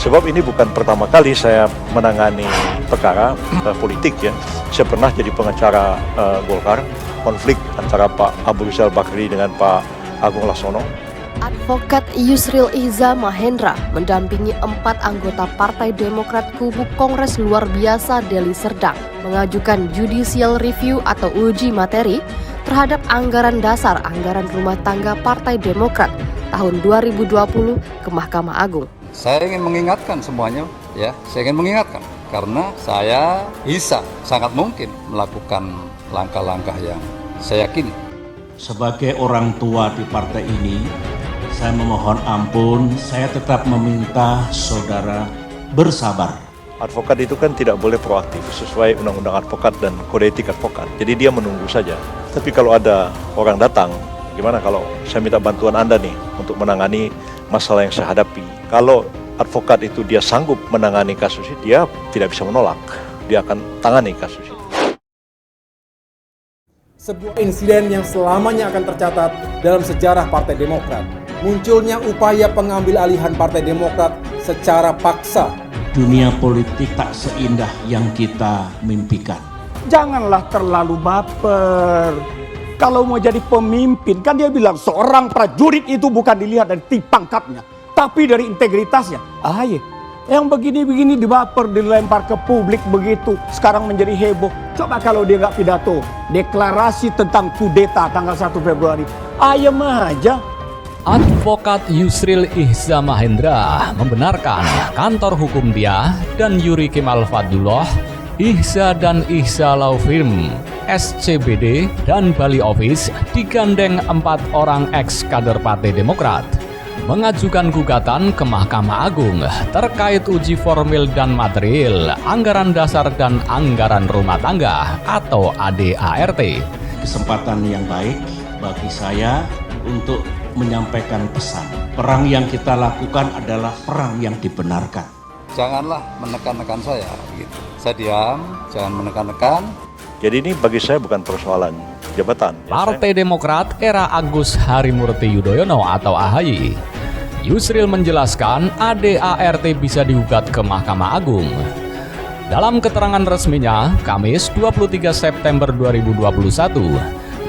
Sebab ini bukan pertama kali saya menangani perkara politik ya. Saya pernah jadi pengacara Golkar, konflik antara Pak Abu Rizal Bakri dengan Pak Agung Laksono. Advokat Yusril Ihza Mahendra mendampingi 4 anggota Partai Demokrat kubu Kongres Luar Biasa Deli Serdang mengajukan judicial review atau uji materi terhadap anggaran dasar anggaran rumah tangga Partai Demokrat tahun 2020 ke Mahkamah Agung. Saya ingin mengingatkan semuanya, saya ingin mengingatkan karena saya bisa sangat mungkin melakukan langkah-langkah yang saya yakini. Sebagai orang tua di partai ini, saya memohon ampun, saya tetap meminta saudara bersabar. Advokat itu kan tidak boleh proaktif sesuai undang-undang advokat dan kode etik advokat. Jadi dia menunggu saja. Tapi kalau ada orang datang, gimana kalau saya minta bantuan Anda nih untuk menangani masalah yang saya hadapi. Kalau advokat itu dia sanggup menangani kasus itu, dia tidak bisa menolak. Dia akan tangani kasus itu. Sebuah insiden yang selamanya akan tercatat dalam sejarah Partai Demokrat. Munculnya upaya pengambil alihan Partai Demokrat secara paksa. Dunia politik tak seindah yang kita mimpikan. Janganlah terlalu baper. Kalau mau jadi pemimpin, kan dia bilang seorang prajurit itu bukan dilihat dari pangkatnya, tapi dari integritasnya. Yang begini-begini dibaper, dilempar ke publik begitu, sekarang menjadi heboh. Coba kalau dia nggak pidato, deklarasi tentang kudeta tanggal 1 Februari, ayam aja. Advokat Yusril Ihza Mahendra membenarkan kantor hukum dia dan Yuri Kemal Fadullah, Ihza dan Ihza Law Firm, SCBD, dan Bali Office digandeng 4 orang ex-kader Partai Demokrat mengajukan gugatan ke Mahkamah Agung terkait uji formil dan material anggaran dasar dan anggaran rumah tangga atau ADART. Kesempatan yang baik bagi saya untuk menyampaikan pesan. Perang yang kita lakukan adalah perang yang dibenarkan. Janganlah menekan-nekan saya, gitu. Saya diam, jangan menekan-nekan. Jadi ini bagi saya bukan persoalan jabatan. Partai Demokrat era Agus Harimurti Yudhoyono atau AHY. Yusril menjelaskan ADART bisa digugat ke Mahkamah Agung. Dalam keterangan resminya, Kamis 23 September 2021,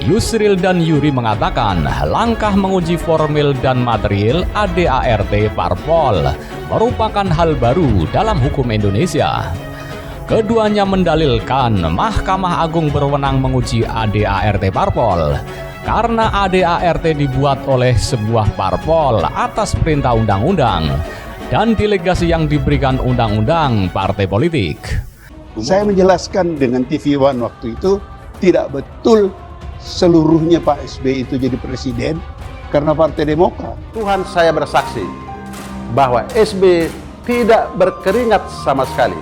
Yusril dan Yuri mengatakan langkah menguji formil dan material ADART Parpol merupakan hal baru dalam hukum Indonesia. Keduanya mendalilkan Mahkamah Agung berwenang menguji ADART Parpol karena ADART dibuat oleh sebuah parpol atas perintah undang-undang dan delegasi yang diberikan undang-undang partai politik. Saya menjelaskan dengan TV One waktu itu tidak betul seluruhnya Pak SBY itu jadi presiden karena Partai Demokrat. Tuhan saya bersaksi bahwa SBY tidak berkeringat sama sekali,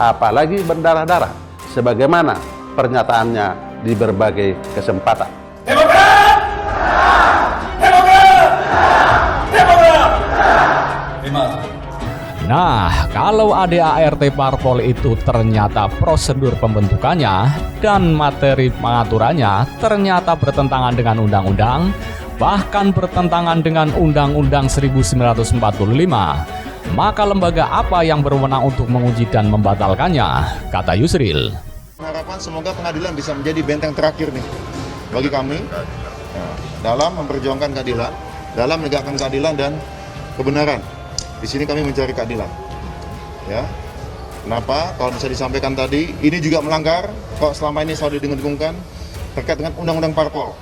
apalagi berdarah-darah, sebagaimana pernyataannya di berbagai kesempatan. Demokrat! Demokrat! Demokrat! Nah, kalau ADART Parpol itu ternyata prosedur pembentukannya dan materi pengaturannya ternyata bertentangan dengan undang-undang, bahkan bertentangan dengan Undang-Undang 1945, maka lembaga apa yang berwenang untuk menguji dan membatalkannya, kata Yusril. Harapan semoga pengadilan bisa menjadi benteng terakhir nih bagi kami dalam memperjuangkan keadilan, dalam menegakkan keadilan dan kebenaran. Di sini kami mencari keadilan. Ya. Kenapa? Kalau bisa disampaikan tadi, ini juga melanggar kok selama ini selalu didengung-dengungkan terkait dengan Undang-Undang Parpol.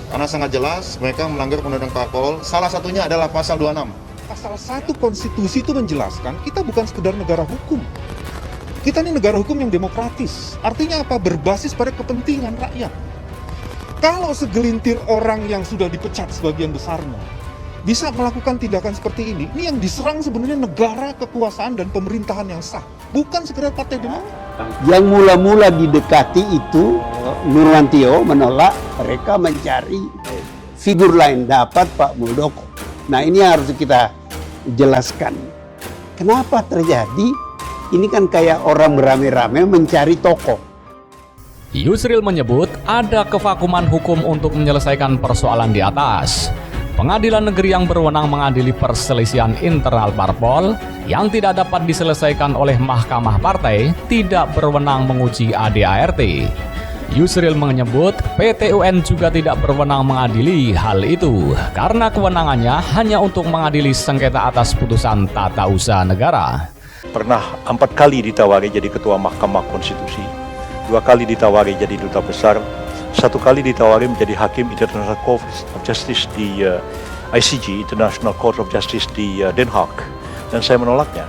Karena sangat jelas mereka melanggar Undang-Undang Parpol. Salah satunya adalah pasal 26. Pasal 1 konstitusi itu menjelaskan kita bukan sekedar negara hukum. Kita ini negara hukum yang demokratis. Artinya apa? Berbasis pada kepentingan rakyat. Kalau segelintir orang yang sudah dipecat sebagian besarnya bisa melakukan tindakan seperti ini yang diserang sebenarnya negara, kekuasaan, dan pemerintahan yang sah. Bukan sekedar Partai Demokrat. Yang mula-mula didekati itu Nurwantio menolak, mereka mencari figur lain, dapat Pak Muldoko. Nah ini harus kita jelaskan. Kenapa terjadi? Ini kan kayak orang beramai-ramai mencari tokoh. Yusril menyebut ada kevakuman hukum untuk menyelesaikan persoalan di atas. pengadilan negeri yang berwenang mengadili perselisihan internal parpol yang tidak dapat diselesaikan oleh mahkamah partai tidak berwenang menguji ADART. Yusril menyebut PT UN juga tidak berwenang mengadili hal itu karena kewenangannya hanya untuk mengadili sengketa atas putusan tata usaha negara. Pernah 4 kali ditawari jadi ketua Mahkamah Konstitusi, 2 kali ditawari jadi duta besar, 1 kali ditawari menjadi hakim International Court of Justice di ICJ, International Court of Justice di Den Haag, dan saya menolaknya.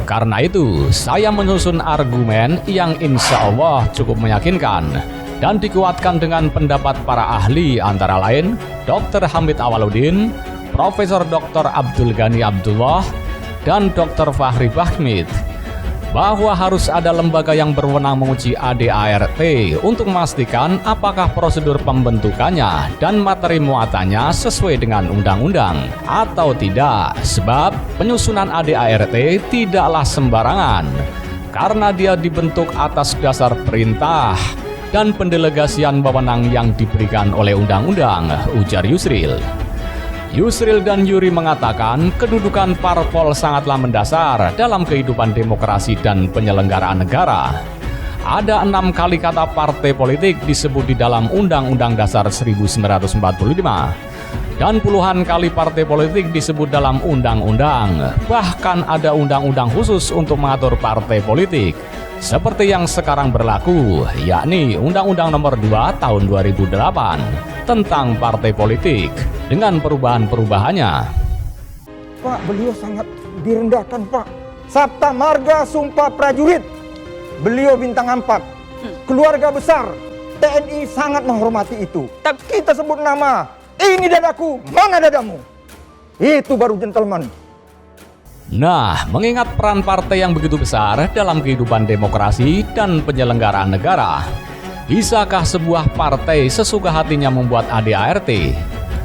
Karena itu, saya menyusun argumen yang insya Allah cukup meyakinkan dan dikuatkan dengan pendapat para ahli antara lain Dr. Hamid Awaludin, Profesor Dr. Abdul Ghani Abdullah, dan Dr. Fahri Bahmid bahwa harus ada lembaga yang berwenang menguji ADART untuk memastikan apakah prosedur pembentukannya dan materi muatannya sesuai dengan undang-undang atau tidak, sebab penyusunan ADART tidaklah sembarangan karena dia dibentuk atas dasar perintah dan pendelegasian wewenang yang diberikan oleh undang-undang, ujar Yusril. Yusril dan Yuri mengatakan kedudukan parpol sangatlah mendasar dalam kehidupan demokrasi dan penyelenggaraan negara. Ada 6 kali kata partai politik disebut di dalam Undang-Undang Dasar 1945 dan puluhan kali partai politik disebut dalam undang-undang. Bahkan ada undang-undang khusus untuk mengatur partai politik seperti yang sekarang berlaku, yakni Undang-Undang Nomor 2 Tahun 2008 tentang partai politik dengan perubahan-perubahannya. Pak, beliau sangat direndahkan, Pak. Sabta Marga Sumpah Prajurit, beliau bintang 4. Keluarga besar TNI sangat menghormati itu. Tapi kita sebut nama, ini dadaku, mana dadamu? Itu baru gentleman. Nah, mengingat peran partai yang begitu besar dalam kehidupan demokrasi dan penyelenggaraan negara, bisakah sebuah partai sesuka hatinya membuat ADART?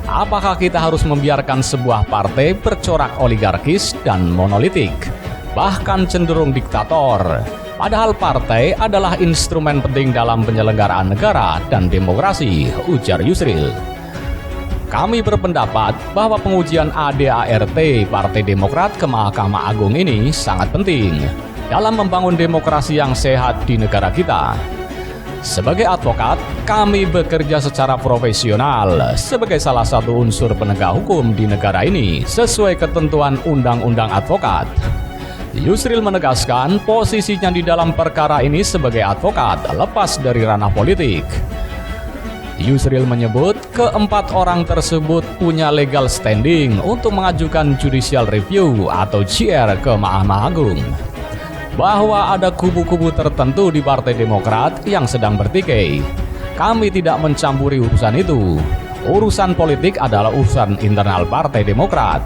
Apakah kita harus membiarkan sebuah partai bercorak oligarkis dan monolitik, bahkan cenderung diktator? Padahal partai adalah instrumen penting dalam penyelenggaraan negara dan demokrasi, ujar Yusril. Kami berpendapat bahwa pengujian ADART Partai Demokrat ke Mahkamah Agung ini sangat penting dalam membangun demokrasi yang sehat di negara kita. Sebagai advokat, kami bekerja secara profesional sebagai salah satu unsur penegak hukum di negara ini sesuai ketentuan Undang-Undang Advokat. Yusril menegaskan posisinya di dalam perkara ini sebagai advokat lepas dari ranah politik. Yusril menyebut keempat orang tersebut punya legal standing untuk mengajukan judicial review atau JR ke Mahkamah Agung. Bahwa ada kubu-kubu tertentu di Partai Demokrat yang sedang bertikai. Kami tidak mencampuri urusan itu. Urusan politik adalah urusan internal Partai Demokrat.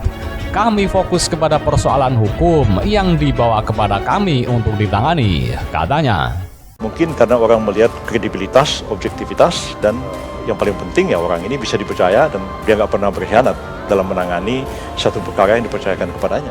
Kami fokus kepada persoalan hukum yang dibawa kepada kami untuk ditangani, katanya. Mungkin karena orang melihat kredibilitas, objektivitas, dan yang paling penting ya orang ini bisa dipercaya dan dia nggak pernah berkhianat dalam menangani satu perkara yang dipercayakan kepadanya.